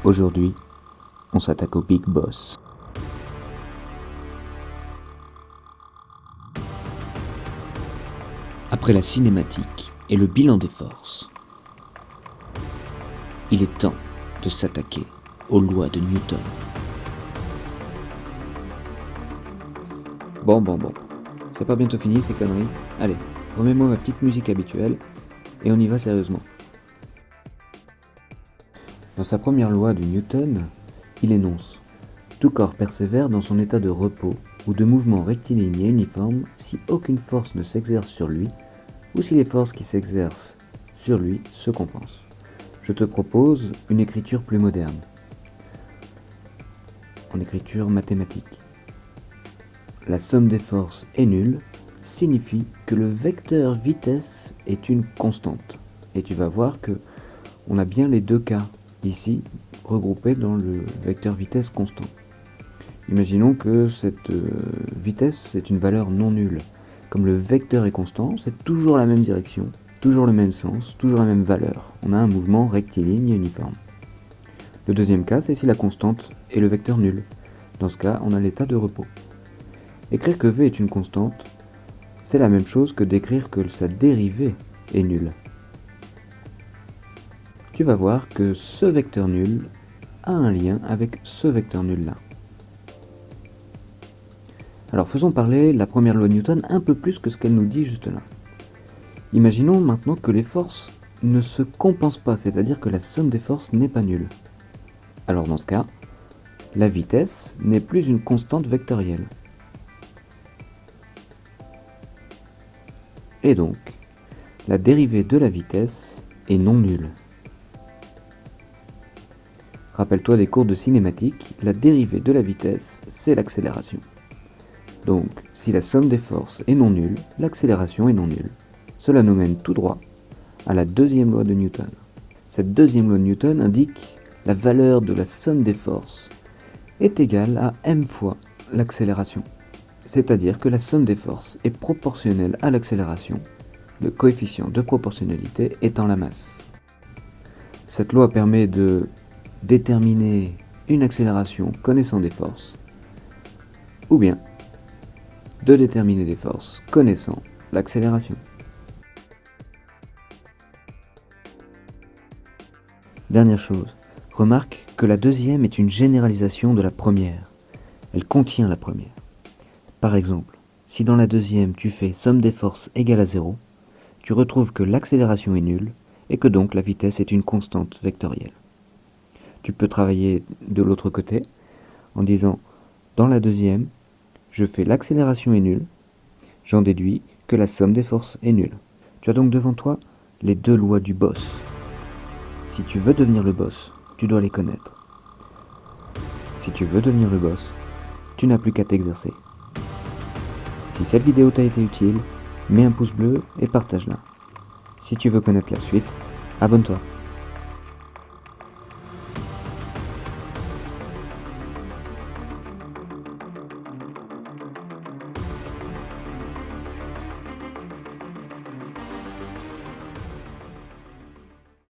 Aujourd'hui, on s'attaque au Big Boss. Après la cinématique et le bilan des forces, il est temps de s'attaquer aux lois de Newton. Bon, c'est pas bientôt fini ces conneries. Allez, remets-moi ma petite musique habituelle et on y va sérieusement. Dans sa première loi de Newton, il énonce « Tout corps persévère dans son état de repos ou de mouvement rectiligne et uniforme si aucune force ne s'exerce sur lui ou si les forces qui s'exercent sur lui se compensent. Je te propose une écriture plus moderne, en écriture mathématique. La somme des forces est nulle signifie que le vecteur vitesse est une constante. » Et tu vas voir que on a bien les deux cas ici regroupés dans le vecteur vitesse constant. Imaginons que cette vitesse est une valeur non nulle. Comme le vecteur est constant, c'est toujours la même direction, toujours le même sens, toujours la même valeur. On a un mouvement rectiligne et uniforme. Le deuxième cas, c'est si la constante est le vecteur nul. Dans ce cas, on a l'état de repos. Écrire que v est une constante, c'est la même chose que d'écrire que sa dérivée est nulle. Tu vas voir que ce vecteur nul a un lien avec ce vecteur nul-là. Alors faisons parler la première loi de Newton un peu plus que ce qu'elle nous dit juste là. Imaginons maintenant que les forces ne se compensent pas, c'est-à-dire que la somme des forces n'est pas nulle. Alors dans ce cas, la vitesse n'est plus une constante vectorielle. Et donc, la dérivée de la vitesse est non nulle. Rappelle-toi des cours de cinématique, la dérivée de la vitesse, c'est l'accélération. Donc, si la somme des forces est non nulle, l'accélération est non nulle. Cela nous mène tout droit à la deuxième loi de Newton. Cette deuxième loi de Newton indique la valeur de la somme des forces est égale à m fois l'accélération. C'est-à-dire que la somme des forces est proportionnelle à l'accélération, le coefficient de proportionnalité étant la masse. Cette loi permet de déterminer une accélération connaissant des forces, ou bien de déterminer des forces connaissant l'accélération. Dernière chose, remarque que la deuxième est une généralisation de la première. Elle contient la première. Par exemple, si dans la deuxième tu fais somme des forces égale à 0, tu retrouves que l'accélération est nulle et que donc la vitesse est une constante vectorielle. Tu peux travailler de l'autre côté en disant dans la deuxième, je fais l'accélération est nulle, j'en déduis que la somme des forces est nulle. Tu as donc devant toi les deux lois du boss. Si tu veux devenir le boss, tu dois les connaître. Si tu veux devenir le boss, tu n'as plus qu'à t'exercer. Si cette vidéo t'a été utile, mets un pouce bleu et partage-la. Si tu veux connaître la suite, abonne-toi.